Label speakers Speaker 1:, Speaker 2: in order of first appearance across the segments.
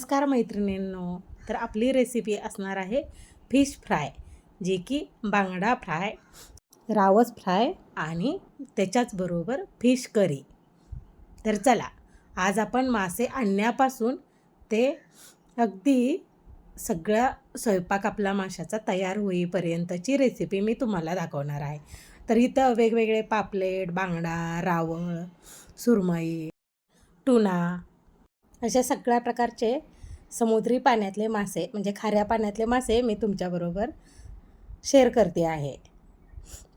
Speaker 1: नमस्कार मैत्रिणींनो. तर आपली रेसिपी असणार आहे फिश फ्राय, जे की बांगडा फ्राय, रावस फ्राय आणि त्याच्याचबरोबर फिश करी. तर चला, आज आपण मासे आणण्यापासून ते अगदी सगळा स्वयंपाक आपला माशाचा तयार होईपर्यंतची रेसिपी मी तुम्हाला दाखवणार आहे. तर इथं वेगवेगळे पापलेट, बांगडा, रावळ, सुरमई, टुना अशा सगळ्या प्रकारचे समुद्री पाण्यातले मासे म्हणजे खाऱ्या पाण्यातले मासे मी तुमच्याबरोबर शेअर करते आहे.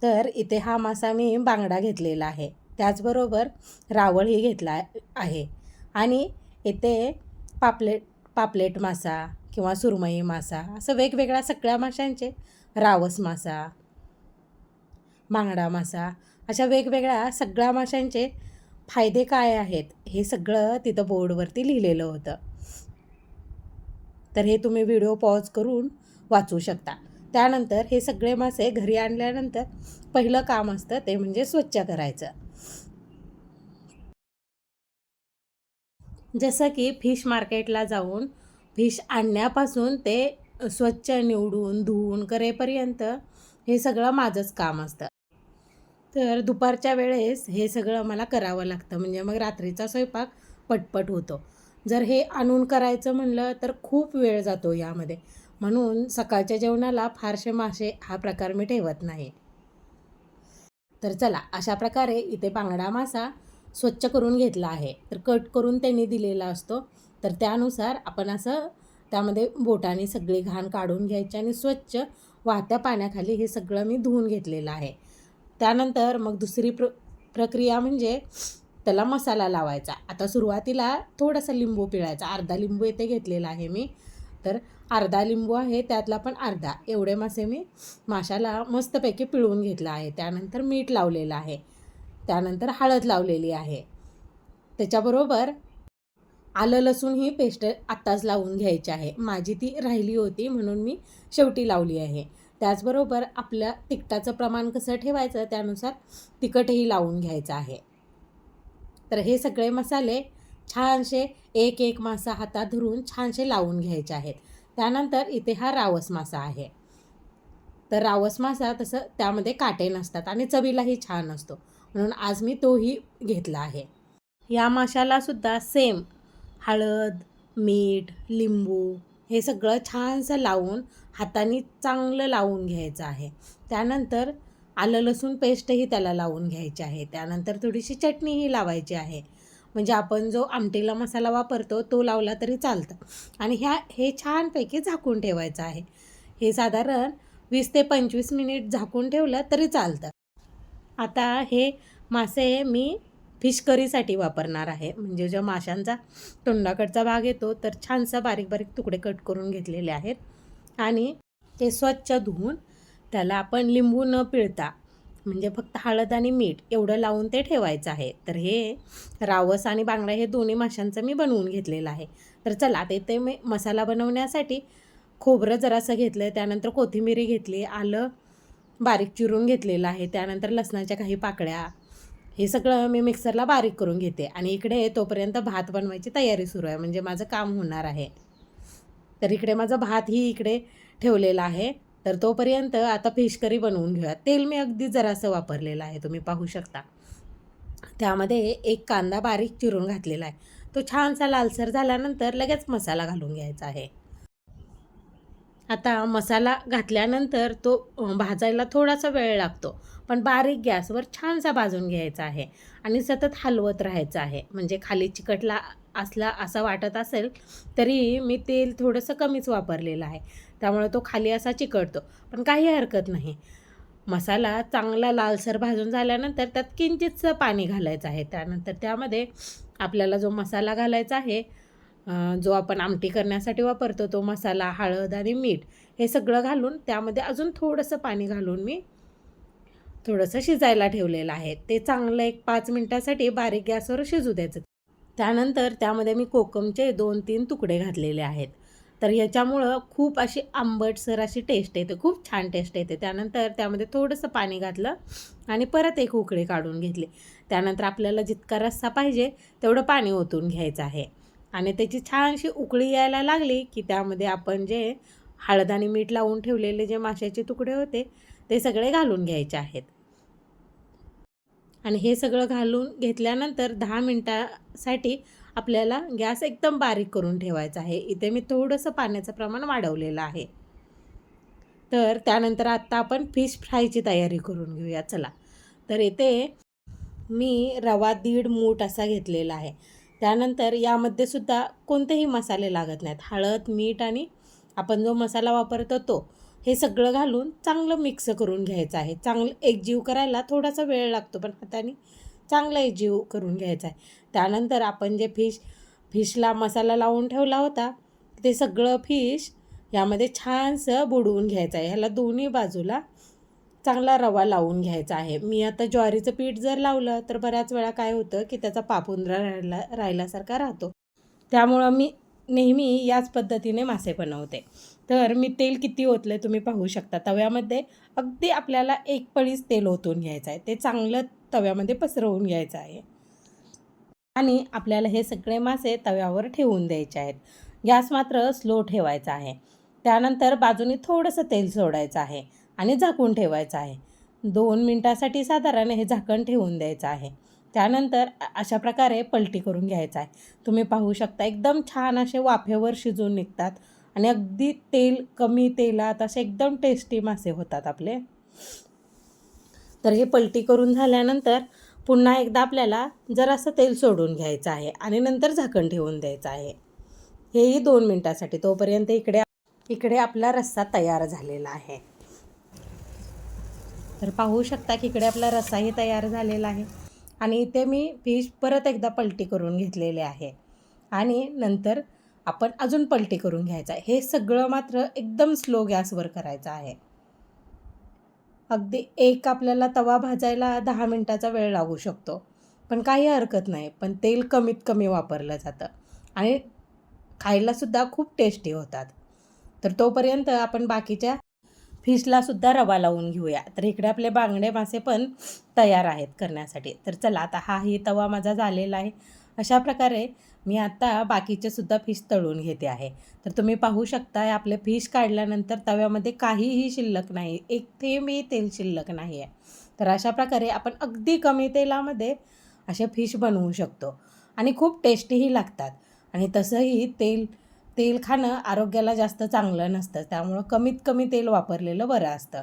Speaker 1: तर इथे हा मासा मी बांगडा घेतलेला आहे, त्याचबरोबर रावळही घेतला आहे आणि इथे पापलेट पापलेट मासा किंवा सुरमई मासा असं वेगवेगळ्या सगळ्या माशांचे, रावस मासा, बांगडा मासा अशा वेगवेगळ्या सगळ्या माशांचे फायदे काय आहेत हे सगळं तिथं बोर्डवरती लिहिलेलं होतं. तर हे तुम्ही व्हिडिओ पॉज करून वाचू शकता. त्यानंतर हे सगळे मासे घरी आणल्यानंतर पहिलं काम असतं ते म्हणजे स्वच्छ करायचं. जसं की फिश मार्केटला जाऊन फिश आणण्यापासून ते स्वच्छ निवडून धुवून करेपर्यंत हे सगळं माझंच काम असतं. तर दुपारच्या वेळेस हे सगळं मला करावं लागतं, म्हणजे मग रात्रीचा स्वयंपाक पटपट होतो. जर हे आणून करायचं म्हणलं तर खूप वेळ जातो यामध्ये, म्हणून सकाळच्या जेवणाला फारसे मासे हा प्रकार मी ठेवत नाही. तर चला, अशा प्रकारे इथे बांगडा मासा स्वच्छ करून घेतला आहे. तर कट करून त्यांनी दिलेला असतो, तर त्यानुसार आपण असं त्यामध्ये बोटाने सगळी घाण काढून घ्यायची आणि स्वच्छ वाहत्या पाण्याखाली हे सगळं मी धुवून घेतलेलं आहे. त्यानंतर मग दुसरी प्रक्रिया म्हणजे त्याला मसाला लावायचा. आता सुरुवातीला थोडासा लिंबू पिळायचा, अर्धा लिंबू इथे घेतलेला आहे मी. तर अर्धा लिंबू आहे, त्यातला पण अर्धा एवढे मासे मी माशाला मस्तपैकी पिळून घेतला आहे. त्यानंतर मीठ लावलेलं आहे, त्यानंतर हळद लावलेली आहे. त्याच्याबरोबर आलं लसूण ही पेस्ट आत्ताच लावून घ्यायची आहे. माझी ती राहिली होती म्हणून मी शेवटी लावली आहे. त्याचबरोबर आपल्या तिखटाचं प्रमाण कसं ठेवायचं त्यानुसार तिखटही लावून घ्यायचं आहे. तर हे सगळे मसाले छानसे एक एक मासा हातात धरून छानसे लावून घ्यायचे आहेत. त्यानंतर इथे हा रावस मासा आहे. तर रावस मासा तसं त्यामध्ये काटे नसतात आणि चवीलाही छान असतो, म्हणून आज मी तोही घेतला आहे. या माशालासुद्धा सेम हळद, मीठ, लिंबू हे सगळं छानसं लावून हाताने चांगलं लावून घ्यायचं आहे. त्यानंतर आलं लसूण पेस्टही त्याला लावून घ्यायची आहे. त्यानंतर थोडीशी चटणीही लावायची आहे, म्हणजे आपण जो आमटीला मसाला वापरतो तो लावला तरी चालतं. आणि हे छानपैकी झाकून ठेवायचं आहे. हे साधारण 20 ते 25 मिनिट झाकून ठेवलं तरी चालतं. आता हे मासे मी फिश करीसाठी वापरणार आहे, म्हणजे जो माशांचा तोंडाकडचा भाग येतो तर छानसा बारीक बारीक तुकडे कट करून घेतलेले आहेत आणि ते स्वच्छ धुवून त्याला आपण लिंबू न पिळता म्हणजे फक्त हळद आणि मीठ एवढं लावून ते ठेवायचं आहे. तर हे रावस आणि बांगडा हे दोन्ही माशांचं मी बनवून घेतलेलं आहे. तर चला, ते मी मसाला बनवण्यासाठी खोबरं जरासं घेतलं आहे, त्यानंतर कोथिंबीर घेतली, आलं बारीक चिरून घेतलेलं आहे, त्यानंतर लसणाच्या काही पाकळ्या, हे सगळं मी मिक्सरला बारीक करून घेते. आणि इकडे तोपर्यंत भात बनवायची तयारी सुरू आहे, म्हणजे माझं काम होणार आहे. तर इकडे माझा भातही इकडे ठेवलेला आहे. तर तोपर्यंत आता फिश करी बनवून घेऊया. तेल मी अगदी जरासं वापरलेलं आहे, तुम्ही पाहू शकता. त्यामध्ये एक कांदा बारीक चिरून घातलेला आहे. तो छानसा लालसर झाल्यानंतर लगेच मसाला घालून घ्यायचा आहे. आता मसाला घातल्यानंतर तो भाजायला थोडासा वेळ लागतो, पण बारीक गॅसवर छानसा भाजून घ्यायचा आहे आणि सतत हलवत राहायचं आहे. म्हणजे खाली चिकटला असला असं वाटत असेल तरी मी तेल थोडंसं कमीच वापरलेलं आहे, त्यामुळे तो खाली असा चिकटतो, पण काही हरकत नाही. मसाला चांगला लालसर भाजून झाल्यानंतर त्यात किंचितसं पाणी घालायचं आहे. त्यानंतर त्यामध्ये आपल्याला जो मसाला घालायचा आहे, जो आपण आमटी करण्यासाठी वापरतो तो मसाला, हळद आणि मीठ हे सगळं घालून त्यामध्ये अजून थोडंसं पाणी घालून मी थोडंसं शिजायला ठेवलेलं आहे. ते चांगलं एक 5 मिनटासाठी बारीक गॅसवर शिजू द्यायचं. त्यानंतर त्यामध्ये मी कोकमचे 2-3 तुकडे घातलेले आहेत. तर ह्याच्यामुळं खूप अशी आंबटसर अशी टेस्ट येते, खूप छान टेस्ट येते. त्यानंतर त्यामध्ये थोडंसं पाणी घातलं आणि परत एक उकळी काढून घेतली. त्यानंतर आपल्याला जितका रस्सा पाहिजे तेवढं पाणी ओतून घ्यायचं आहे आणि त्याची छानशी उकळी यायला लागली की त्यामध्ये आपण जे हळद आणि मीठ लावून ठेवलेले जे माशाचे तुकडे होते ते सगळे घालून घ्यायचे आहेत. आणि हे सगळं घालून घेतल्यानंतर 10 मिनटासाठी आपल्याला गॅस एकदम बारीक करून ठेवायचा आहे. इथे मी थोडंसं पाण्याचं प्रमाण वाढवलेलं आहे. तर त्यानंतर आत्ता आपण फिश फ्रायची तयारी करून घेऊया. चला, तर इथे मी रवा 1.5 मूठ असा घेतलेला आहे. त्यानंतर यामध्ये सुद्धा कोणतेही मसाले लागत नाहीत. हळद, मीठ आणि आपण जो मसाला वापरतो तो, हे सगळं घालून चांगलं मिक्स करून घ्यायचं आहे. चांगलं एकजीव करायला थोडासा वेळ लागतो, पण हाताने चांगलं एकजीव करून घ्यायचा आहे. त्यानंतर आपण जे फिशला मसाला लावून ठेवला होता ते सगळं फिश यामध्ये छानसं बुडवून घ्यायचं आहे. ह्याला दोन्ही बाजूला चांगला रवा लावून घ्यायचा आहे. मी आता ज्वारीचं पीठ जर लावलं तर बऱ्याच वेळा काय होतं की त्याचा पापुंद्रा राहिल्यासारखा राहतो. त्यामुळं मी नेहमी याच पद्धतीने मासे बनवते. तर मी तेल किती ओतलं तुम्ही पाहू शकता. तव्यामध्ये अगदी आपल्याला 1 पळीच तेल ओतून घ्यायचं आहे. ते चांगलं तव्यामध्ये पसरवून घ्यायचं आहे आणि आपल्याला हे सगळे मासे तव्यावर ठेवून द्यायचे आहेत. गॅस मात्र स्लो ठेवायचा आहे. त्यानंतर बाजूने थोडंसं तेल सोडायचं आहे आणि झाकून ठेवायचं आहे. 2 मिनटासाठी साधारण हे झाकण ठेवून द्यायचं आहे. त्यानंतर अशा प्रकारे पलटी करून घ्यायचं आहे. तुम्ही पाहू शकता एकदम छान असे वाफेवर शिजून निघतात आणि अगदी कमी तेलात असे एकदम टेस्टी मासे होतात आपले. तर हे पलटी करून झाल्यानंतर पुन्हा एकदा आपल्याला जरासं तेल सोडून घ्यायचं आहे आणि नंतर झाकण ठेवून द्यायचं आहे. हेही 2 मिनटासाठी. तोपर्यंत इकडे आपला रस्सा तयार झालेला आहे. तर पाहू शकता की इकडे आपला रस्साही तयार झालेला आहे आणि इथे मी फिश परत एकदा पलटी करून घेतलेले आहे आणि नंतर आपण अजून पलटी करून घ्यायचं आहे. हे सगळं मात्र एकदम स्लो गॅसवर करायचं आहे. अगदी आपल्याला तवा भाजायला 10 मिनटाचा वेळ लागू शकतो, पण काही हरकत नाही. पण तेल कमीत कमी वापरलं जातं आणि खायलासुद्धा खूप टेस्टी होतात. तर तोपर्यंत आपण बाकीच्या फिशलासुद्धा रवा लावून घेऊया. तर इकडे आपले बांगडे मासे पण तयार आहेत करण्यासाठी. तर चला, आता हाही तवा माझा झालेला आहे. अशा प्रकारे मी आता बाकीचेसुद्धा फिश तळून घेते आहे. तर तुम्ही पाहू शकता आपले फिश काढल्यानंतर तव्यामध्ये काहीही शिल्लक नाही, एक थेंबही तेल शिल्लक नाही आहे. तर अशा प्रकारे आपण अगदी कमी तेलामध्ये असे फिश बनवू शकतो आणि खूप टेस्टीही लागतात. आणि तसंही तेल खाणं आरोग्याला जास्त चांगलं नसतं, त्यामुळं कमीत कमी तेल वापरलेलं बरं असतं.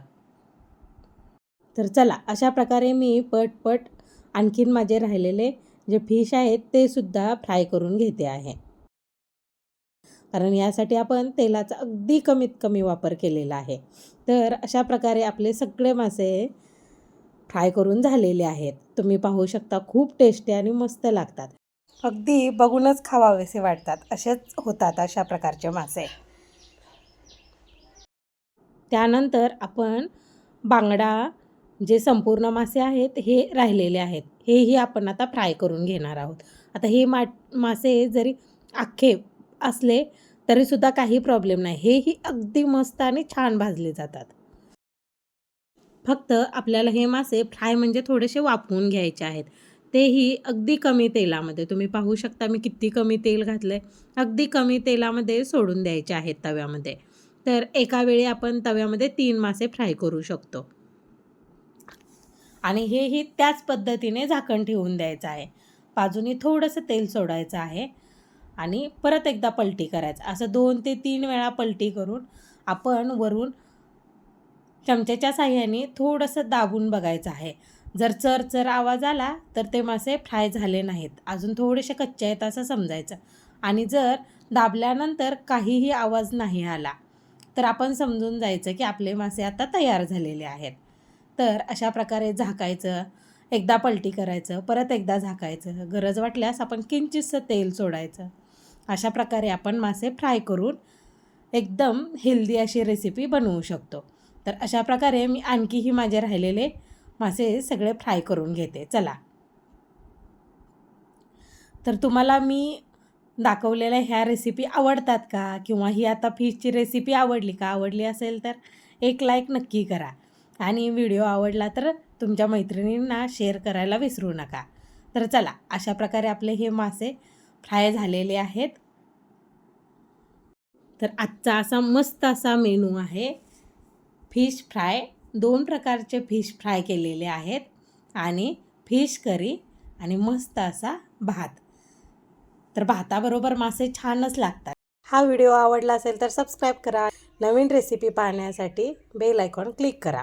Speaker 1: तर चला, अशा प्रकारे मी पटपट आणखीन माझे राहिलेले जे फिश आहेत ते सुद्धा फ्राय करून घेते आहे. कारण यासाठी आपण तेलाचा अगदी कमीत कमी वापर केलेला आहे. तर अशा प्रकारे आपले सगळे मासे फ्राय करून झालेले आहेत. तुम्ही पाहू शकता खूप टेस्टी आणि मस्त लागतात. अगदी बघूनच खावावेसे वाटतात असेच होतात अशा प्रकारचे मासे. त्यानंतर आपण बांगडा जे संपूर्ण मासे आहेत हे राहिलेले आहेत, हेही आपण आता फ्राय करून घेणार आहोत. आता हे मासे जरी अख्खे असले तरीसुद्धा काही प्रॉब्लेम नाही. हेही अगदी मस्त आणि छान भाजले जातात. फक्त आपल्याला हे मासे फ्राय म्हणजे थोडेसे वाफवून घ्यायचे आहेत. तेही अगदी कमी तेलामध्ये. तुम्ही पाहू शकता मी किती कमी तेल घातलं आहे. अगदी कमी तेलामध्ये सोडून द्यायचे आहेत तव्यामध्ये. तर एका वेळी आपण तव्यामध्ये 3 मासे फ्राय करू शकतो. आणि हेही त्याच पद्धतीने झाकण ठेवून द्यायचं आहे. बाजूनी थोडंसं तेल सोडायचं आहे आणि परत एकदा पलटी करायचं. असं 2 ते 3 वेळा पलटी करून आपण वरून चमच्याच्या साहाय्याने थोडंसं दाबून बघायचं आहे. जर चर आवाज आला तर ते मासे फ्राय झाले नाहीत, अजून थोडेसे कच्चे आहेत असं समजायचं. आणि जर दाबल्यानंतर काहीही आवाज नाही आला तर आपण समजून जायचं की आपले मासे आता तयार झालेले आहेत. तर अशा प्रकारे झाकायचं, एकदा पलटी करायचं, परत एकदा झाकायचं. गरज वाटल्यास आपण किंचितसं तेल सोडायचं. अशा प्रकारे आपण मासे फ्राय करून एकदम हेल्दी अशी रेसिपी बनवू शकतो. तर अशा प्रकारे मी आणखीही माझे राहिलेले मासे सगळे फ्राय करून घेते. चला, तर तुम्हाला मी दाखवलेल्या ह्या रेसिपी आवडतात का? किंवा ही आता फिशची रेसिपी आवडली का? आवडली असेल तर एक लाईक नक्की करा आणि व्हिडिओ आवडला तर तुमच्या मैत्रिणींना शेअर करायला विसरू नका. तर चला, अशा प्रकारे आपले हे मासे फ्राय झालेले आहेत. तर आजचा असा मस्त असा मेनू आहे फिश फ्राय. 2 प्रकारचे फिश फ्राय केलेले आहेत आणि फिश करी आणि मस्त असा भात. तर भाताबरोबर मासे छानच लागतात. हा व्हिडिओ आवडला असेल तर सबस्क्राईब करा. नवीन रेसिपी पाहण्यासाठी बेल आयकॉन क्लिक करा.